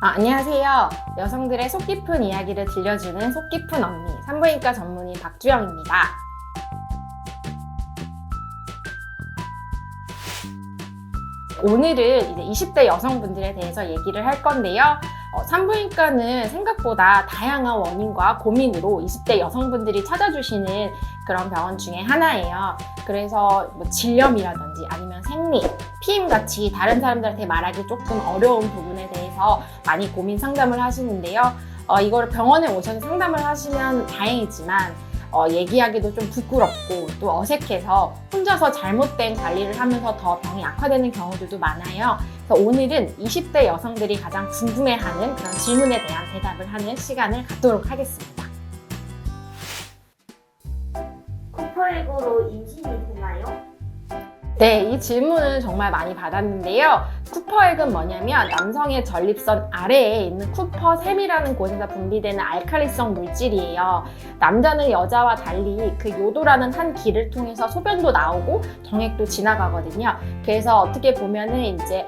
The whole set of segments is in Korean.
안녕하세요. 여성들의 속 깊은 이야기를 들려주는 속 깊은 언니, 산부인과 전문의 박주영입니다. 오늘은 이제 20대 여성분들에 대해서 얘기를 할 건데요. 산부인과는 생각보다 다양한 원인과 고민으로 20대 여성분들이 찾아주시는 그런 병원 중에 하나예요. 그래서 뭐 질염이라든지 아니면 생리, 피임같이 다른 사람들한테 말하기 조금 어려운 부분에 대해서 많이 고민 상담을 하시는데요. 이걸 병원에 오셔서 상담을 하시면 다행이지만 얘기하기도 좀 부끄럽고 또 어색해서 혼자서 잘못된 관리를 하면서 더 병이 악화되는 경우들도 많아요. 그래서 오늘은 20대 여성들이 가장 궁금해하는 그런 질문에 대한 대답을 하는 시간을 갖도록 하겠습니다. 쿠퍼액으로 임신이 되나요? 네, 이 질문은 정말 많이 받았는데요. 쿠퍼액은 뭐냐면 남성의 전립선 아래에 있는 쿠퍼샘이라는 곳에서 분비되는 알칼리성 물질이에요. 남자는 여자와 달리 그 요도라는 한 길을 통해서 소변도 나오고 정액도 지나가거든요. 그래서 어떻게 보면은 이제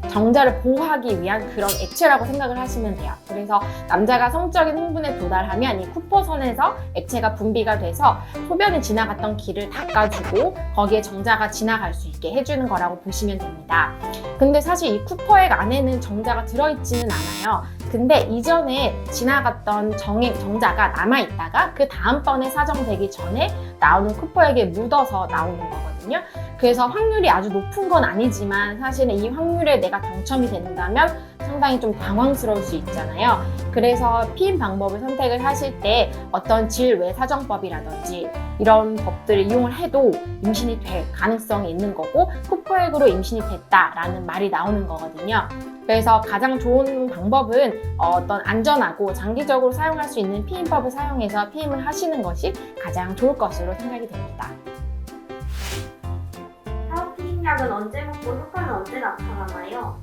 정자를 보호하기 위한 그런 액체라고 생각을 하시면 돼요. 그래서 남자가 성적인 흥분에 도달하면 이 쿠퍼선에서 액체가 분비가 돼서 소변이 지나갔던 길을 닦아주고 거기에 정자가 지나갈 수 있게 해주는 거라고 보시면 됩니다. 근데 사실 이 쿠퍼액 안에는 정자가 들어있지는 않아요. 근데 이전에 지나갔던 정자가 남아있다가 그 다음번에 사정되기 전에 나오는 쿠퍼액에 묻어서 나오는 거거든요. 그래서 확률이 아주 높은 건 아니지만 사실은 이 확률에 내가 당첨이 된다면 상당히 좀 당황스러울 수 있잖아요. 그래서 피임 방법을 선택을 하실 때 어떤 질외 사정법이라든지 이런 법들을 이용을 해도 임신이 될 가능성이 있는 거고 쿠퍼액으로 임신이 됐다라는 말이 나오는 거거든요. 그래서 가장 좋은 방법은 어떤 안전하고 장기적으로 사용할 수 있는 피임법을 사용해서 피임을 하시는 것이 가장 좋을 것으로 생각이 됩니다. 사후피임약은 언제 먹고 효과는 언제 나타나나요?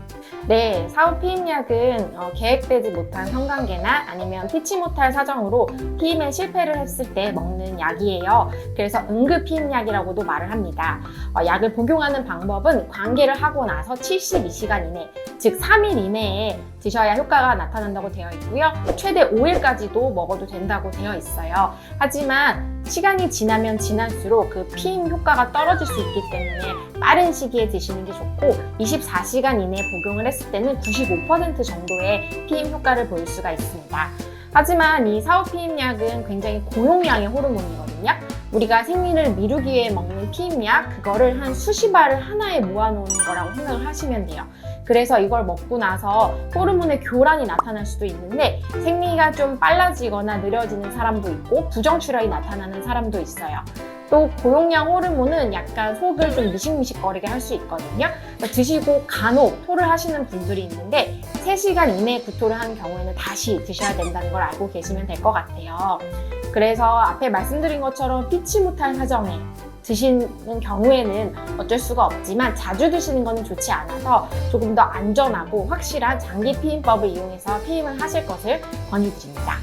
네, 사후 피임약은 계획되지 못한 성관계나 아니면 피치 못할 사정으로 피임에 실패를 했을 때 먹는 약이에요. 그래서 응급 피임약이라고도 말을 합니다. 약을 복용하는 방법은 관계를 하고 나서 72시간 이내, 즉 3일 이내에 드셔야 효과가 나타난다고 되어 있고요. 최대 5일까지도 먹어도 된다고 되어 있어요. 하지만 시간이 지나면 지날수록 그 피임 효과가 떨어질 수 있기 때문에 빠른 시기에 드시는 게 좋고 24시간 이내에 복용을 했을 때는 95% 정도의 피임 효과를 볼 수가 있습니다. 하지만 이 사후 피임약은 굉장히 고용량의 호르몬이거든요. 우리가 생리를 미루기 위해 먹는 피임약, 그거를 한 수십 알을 하나에 모아놓은 거라고 생각을 하시면 돼요. 그래서 이걸 먹고 나서 호르몬의 교란이 나타날 수도 있는데 생리가 좀 빨라지거나 느려지는 사람도 있고 부정출혈이 나타나는 사람도 있어요. 또 고용량 호르몬은 약간 속을 좀 미식미식거리게 할 수 있거든요. 그러니까 드시고 간혹 토를 하시는 분들이 있는데 3시간 이내에 구토를 하는 경우에는 다시 드셔야 된다는 걸 알고 계시면 될 것 같아요. 그래서 앞에 말씀드린 것처럼 피치 못할 사정에 드시는 경우에는 어쩔 수가 없지만 자주 드시는 것은 좋지 않아서 조금 더 안전하고 확실한 장기 피임법을 이용해서 피임을 하실 것을 권유드립니다.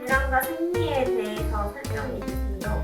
배란과 생리에 대해서 설명해 주세요.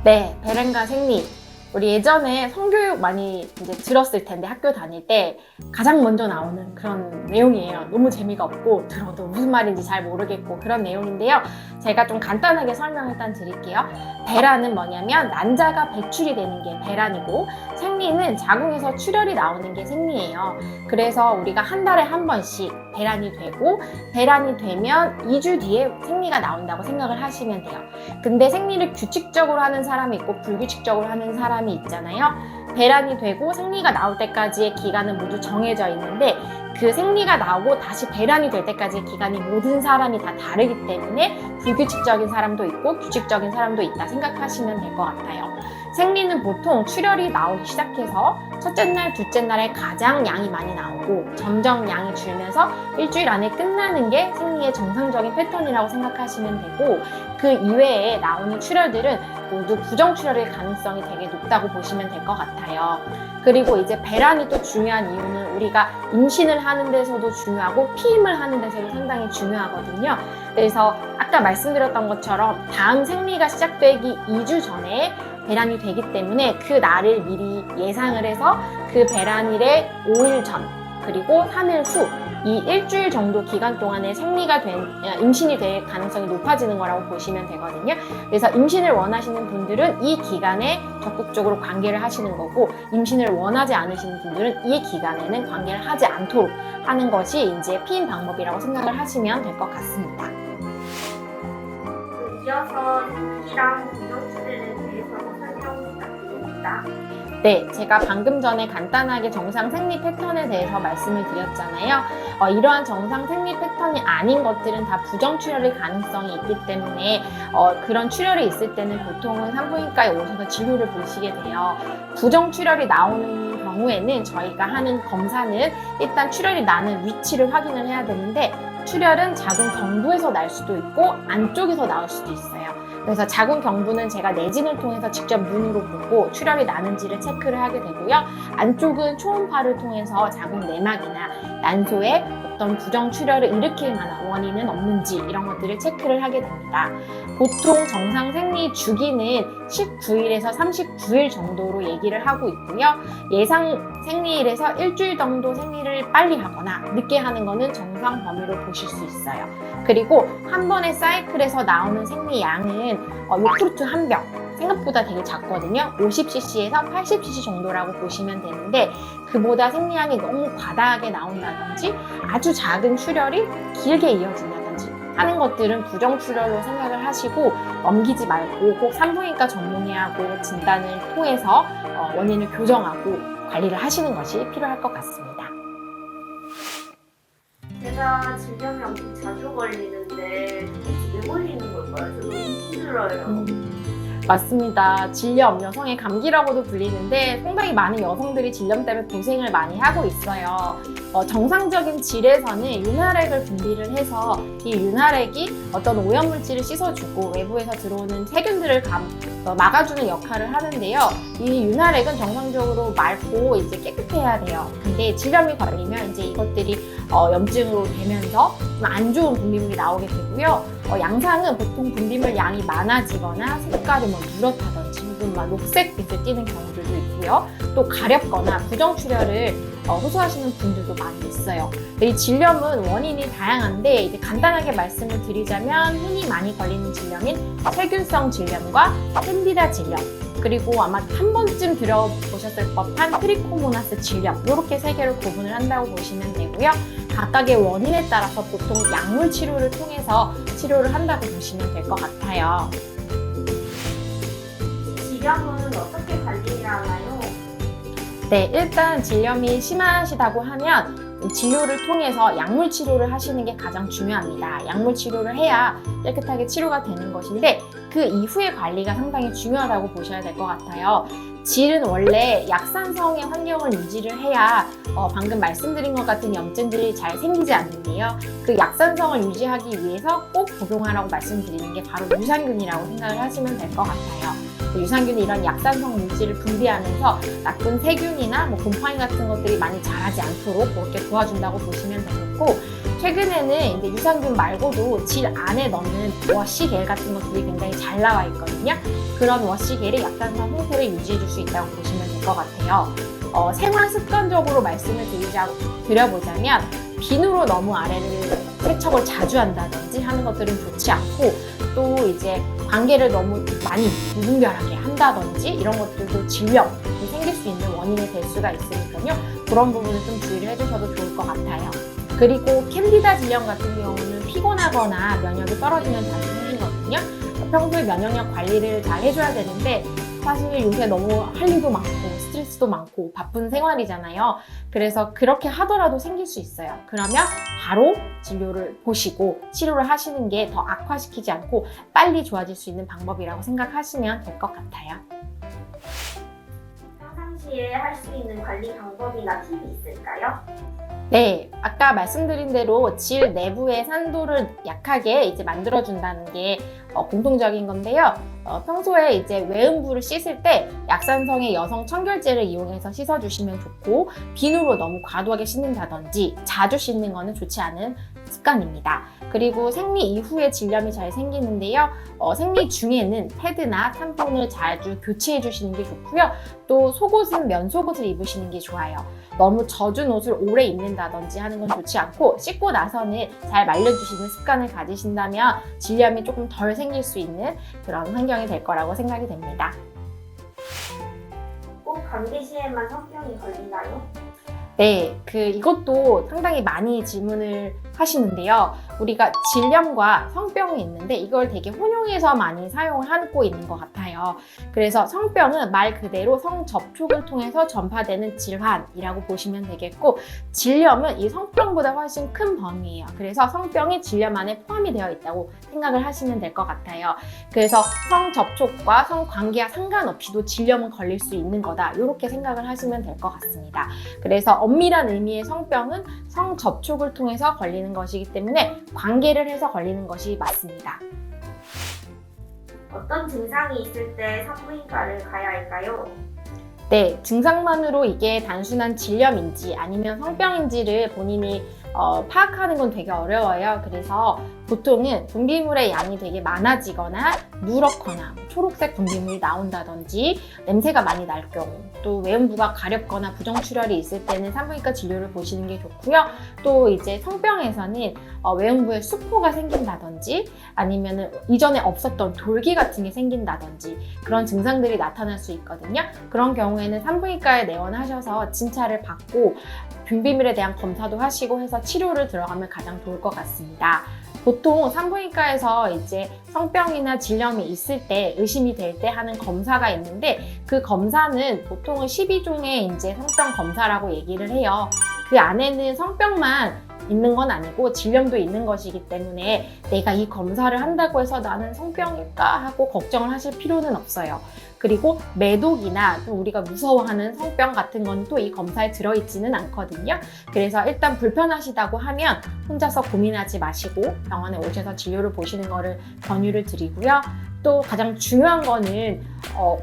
네, 배란과 생리. 우리 예전에 성교육 많이 이제 들었을 텐데 학교 다닐 때 가장 먼저 나오는 그런 내용이에요. 너무 재미가 없고 들어도 무슨 말인지 잘 모르겠고 그런 내용인데요. 제가 좀 간단하게 설명을 일단 드릴게요. 배란은 뭐냐면 난자가 배출이 되는 게 배란이고 생리는 자궁에서 출혈이 나오는 게 생리예요. 그래서 우리가 한 달에 한 번씩 배란이 되고 배란이 되면 2주 뒤에 생리가 나온다고 생각을 하시면 돼요. 근데 생리를 규칙적으로 하는 사람이 있고 불규칙적으로 하는 사람이 있잖아요. 배란이 되고 생리가 나올 때까지의 기간은 모두 정해져 있는데 그 생리가 나오고 다시 배란이 될 때까지의 기간이 모든 사람이 다 다르기 때문에 불규칙적인 사람도 있고 규칙적인 사람도 있다 생각하시면 될 것 같아요. 생리는 보통 출혈이 나오기 시작해서 첫째 날, 둘째 날에 가장 양이 많이 나오고 점점 양이 줄면서 일주일 안에 끝나는 게 생리의 정상적인 패턴이라고 생각하시면 되고 그 이외에 나오는 출혈들은 모두 부정출혈일 가능성이 되게 높다고 보시면 될 것 같아요. 그리고 이제 배란이 또 중요한 이유는 우리가 임신을 하는 데서도 중요하고 피임을 하는 데서도 상당히 중요하거든요. 그래서 아까 말씀드렸던 것처럼 다음 생리가 시작되기 2주 전에 배란이 되기 때문에 그 날을 미리 예상을 해서 그 배란일의 5일 전 그리고 3일 후, 이 일주일 정도 기간 동안에 임신이 될 가능성이 높아지는 거라고 보시면 되거든요. 그래서 임신을 원하시는 분들은 이 기간에 적극적으로 관계를 하시는 거고, 임신을 원하지 않으시는 분들은 이 기간에는 관계를 하지 않도록 하는 것이 이제 피임 방법이라고 생각을 하시면 될 것 같습니다. 이어서 생리랑 부정출혈에 대해서 설명 부탁드립니다. 네, 제가 방금 전에 간단하게 정상 생리 패턴에 대해서 말씀을 드렸잖아요. 이러한 정상 생리 패턴이 아닌 것들은 다 부정출혈의 가능성이 있기 때문에 그런 출혈이 있을 때는 보통은 산부인과에 오셔서 진료를 보시게 돼요. 부정출혈이 나오는 경우에는 저희가 하는 검사는 일단 출혈이 나는 위치를 확인을 해야 되는데, 출혈은 작은 경부에서 날 수도 있고 안쪽에서 나올 수도 있어요. 그래서 작은 경부는 제가 내진을 통해서 직접 눈으로 보고 출혈이 나는지를 체크를 하게 되고요. 안쪽은 초음파를 통해서 자궁 내막이나 난소에 어떤 부정 출혈을 일으킬 만한 원인은 없는지 이런 것들을 체크를 하게 됩니다. 보통 정상 생리 주기는 19일에서 39일 정도로 얘기를 하고 있고요. 예상 생리일에서 일주일 정도 생리를 빨리 하거나 늦게 하는 거는 정상 범위로 보실 수 있어요. 그리고 한 번의 사이클에서 나오는 생리 양은 요구르트 한 병, 생각보다 되게 작거든요. 50cc에서 80cc 정도라고 보시면 되는데, 그보다 생리량이 너무 과다하게 나온다든지 아주 작은 출혈이 길게 이어진다든지 하는 것들은 부정출혈로 생각을 하시고 넘기지 말고 꼭 산부인과 전문의하고 진단을 통해서 원인을 교정하고 관리를 하시는 것이 필요할 것 같습니다. 제가 질염이 엄청 자주 걸리는데 도대체 왜 걸리는 걸까요? 저 너무 힘들어요. 맞습니다. 질염, 여성의 감기라고도 불리는데 상당히 많은 여성들이 질염 때문에 고생을 많이 하고 있어요. 정상적인 질에서는 윤활액을 분비를 해서 이 윤활액이 어떤 오염물질을 씻어주고 외부에서 들어오는 세균들을 막아주는 역할을 하는데요. 이 윤활액은 정상적으로 맑고 이제 깨끗해야 돼요. 근데 질염이 걸리면 이제 이것들이 염증으로 되면서 좀 안 좋은 분비물이 나오게 되고요. 양상은 보통 분비물 양이 많아지거나 색깔이 누렇다든지 혹은 녹색빛을 띠는 경우들도 있고요. 또 가렵거나 부정출혈을 호소하시는 분들도 많이 있어요. 이 질염은 원인이 다양한데 이제 간단하게 말씀을 드리자면 흔히 많이 걸리는 질염인 세균성 질염과 캔디다 질염, 그리고 아마 한 번쯤 들어보셨을 법한 트리코모나스 질염, 이렇게 세 개로 구분을 한다고 보시면 되고요. 각각의 원인에 따라서 보통 약물 치료를 통해서 치료를 한다고 보시면 될 것 같아요. 질염은 어떻게 관리를 하나요? 네, 일단 질염이 심하시다고 하면 진료를 통해서 약물 치료를 하시는 게 가장 중요합니다. 약물 치료를 해야 깨끗하게 치료가 되는 것인데, 그 이후의 관리가 상당히 중요하다고 보셔야 될 것 같아요. 질은 원래 약산성의 환경을 유지를 해야 방금 말씀드린 것 같은 염증들이 잘 생기지 않는데요. 그 약산성을 유지하기 위해서 꼭 복용하라고 말씀드리는 게 바로 유산균이라고 생각을 하시면 될 것 같아요. 유산균이 이런 약산성 물질을 분비하면서 나쁜 세균이나 곰팡이 같은 것들이 많이 자라지 않도록 그렇게 도와준다고 보시면 되겠고, 최근에는 이제 유산균 말고도 질 안에 넣는 워시겔 같은 것들이 굉장히 잘 나와 있거든요. 그런 워시겔이 약산성 형태를 유지해 줄 수 있다고 보시면 될 것 같아요. 생활 습관적으로 말씀을 드려보자면 비누로 너무 아래를 세척을 자주 한다든지 하는 것들은 좋지 않고, 또 이제 관계를 너무 많이 무분별하게 한다든지 이런 것들도 질염이 생길 수 있는 원인이 될 수가 있으니까요. 그런 부분을 좀 주의를 해주셔도 좋을 것 같아요. 그리고 캔디다 질염 같은 경우는 피곤하거나 면역이 떨어지면 자주 생기거든요. 평소에 면역력 관리를 잘 해줘야 되는데, 사실 요새 너무 할 일도 많고 스트레스도 많고 바쁜 생활이잖아요. 그래서 그렇게 하더라도 생길 수 있어요. 그러면 바로 진료를 보시고 치료를 하시는 게 더 악화시키지 않고 빨리 좋아질 수 있는 방법이라고 생각하시면 될 것 같아요. 평상시에 할 수 있는 관리 방법이나 팁이 있을까요? 네, 아까 말씀드린 대로 질 내부의 산도를 약하게 이제 만들어준다는 게 공통적인 건데요. 평소에 이제 외음부를 씻을 때 약산성의 여성 청결제를 이용해서 씻어주시면 좋고, 비누로 너무 과도하게 씻는다든지 자주 씻는 거는 좋지 않은 습관입니다. 그리고 생리 이후에 질염이 잘 생기는데요. 생리 중에는 패드나 탐폰을 자주 교체해 주시는 게 좋고요. 또 속옷은 면속옷을 입으시는 게 좋아요. 너무 젖은 옷을 오래 입는다든지 하는 건 좋지 않고 씻고 나서는 잘 말려주시는 습관을 가지신다면 질염이 조금 덜 생길 수 있는 그런 환경이 될 거라고 생각이 됩니다. 꼭 감기 시에만 성병이 걸리나요? 네, 이것도 상당히 많이 질문을 하시는데요. 우리가 질염과 성병이 있는데 이걸 되게 혼용해서 많이 사용을 하고 있는 것 같아요. 그래서 성병은 말 그대로 성접촉을 통해서 전파되는 질환이라고 보시면 되겠고, 질염은 이 성병보다 훨씬 큰 범위예요. 그래서 성병이 질염 안에 포함이 되어 있다고 생각을 하시면 될 것 같아요. 그래서 성접촉과 성관계와 상관없이도 질염은 걸릴 수 있는 거다. 이렇게 생각을 하시면 될 것 같습니다. 그래서 엄밀한 의미의 성병은 성접촉을 통해서 걸리는 것이기 때문에 관계를 해서 걸리는 것이 맞습니다. 어떤 증상이 있을 때 산부인과를 가야 할까요? 네, 증상만으로 이게 단순한 질염인지 아니면 성병인지를 본인이 파악하는 건 되게 어려워요. 그래서 보통은 분비물의 양이 되게 많아지거나 누렇거나 초록색 분비물이 나온다든지 냄새가 많이 날 경우, 또 외음부가 가렵거나 부정출혈이 있을 때는 산부인과 진료를 보시는 게 좋고요. 또 이제 성병에서는 외음부에 수포가 생긴다든지 아니면 이전에 없었던 돌기 같은 게 생긴다든지 그런 증상들이 나타날 수 있거든요. 그런 경우에는 산부인과에 내원하셔서 진찰을 받고 분비물에 대한 검사도 하시고 해서 치료를 들어가면 가장 좋을 것 같습니다. 보통 산부인과에서 이제 성병이나 질염이 있을 때 의심이 될 때 하는 검사가 있는데 그 검사는 보통은 12종의 이제 성병 검사라고 얘기를 해요. 그 안에는 성병만 있는 건 아니고 질염도 있는 것이기 때문에 내가 이 검사를 한다고 해서 나는 성병일까 하고 걱정을 하실 필요는 없어요. 그리고 매독이나 또 우리가 무서워하는 성병 같은 건 또 이 검사에 들어있지는 않거든요. 그래서 일단 불편하시다고 하면 혼자서 고민하지 마시고 병원에 오셔서 진료를 보시는 거를 권유를 드리고요. 또 가장 중요한 거는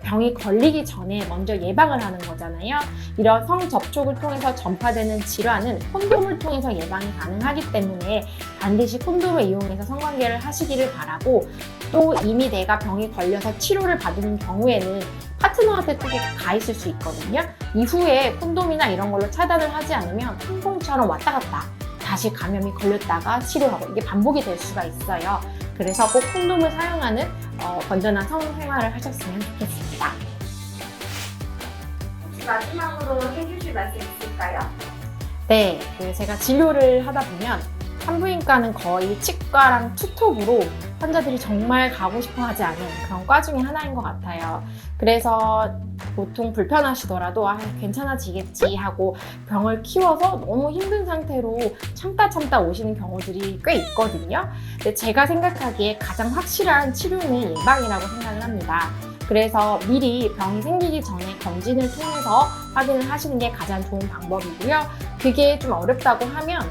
병이 걸리기 전에 먼저 예방을 하는 거잖아요. 이런 성접촉을 통해서 전파되는 질환은 콘돔을 통해서 예방이 가능하기 때문에 반드시 콘돔을 이용해서 성관계를 하시기를 바라고, 또 이미 내가 병이 걸려서 치료를 받는 경우에는 파트너한테 또 가 있을 수 있거든요. 이후에 콘돔이나 이런 걸로 차단을 하지 않으면 핑퐁처럼 왔다 갔다 다시 감염이 걸렸다가 치료하고 이게 반복이 될 수가 있어요. 그래서 꼭 콘돔을 사용하는 건전한 성생활을 하셨으면 좋겠습니다. 혹시 마지막으로 해주실 말씀 있을까요? 네, 제가 진료를 하다 보면 산부인과는 거의 치과랑 투톱으로 환자들이 정말 가고 싶어 하지 않은 그런 과 중에 하나인 것 같아요. 그래서 보통 불편하시더라도 괜찮아지겠지 하고 병을 키워서 너무 힘든 상태로 참다 오시는 경우들이 꽤 있거든요. 근데 제가 생각하기에 가장 확실한 치료는 예방이라고 생각을 합니다. 그래서 미리 병이 생기기 전에 검진을 통해서 확인을 하시는 게 가장 좋은 방법이고요. 그게 좀 어렵다고 하면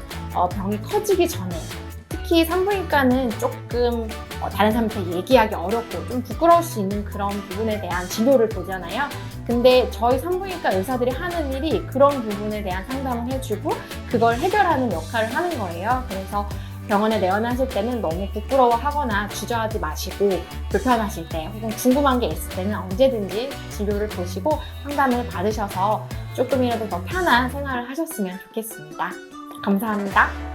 병이 커지기 전에, 특히 산부인과는 조금 다른 사람한테 얘기하기 어렵고 좀 부끄러울 수 있는 그런 부분에 대한 진료를 보잖아요. 근데 저희 산부인과 의사들이 하는 일이 그런 부분에 대한 상담을 해주고 그걸 해결하는 역할을 하는 거예요. 그래서 병원에 내원하실 때는 너무 부끄러워하거나 주저하지 마시고, 불편하실 때 혹은 궁금한 게 있을 때는 언제든지 진료를 보시고 상담을 받으셔서 조금이라도 더 편한 생활을 하셨으면 좋겠습니다. 감사합니다.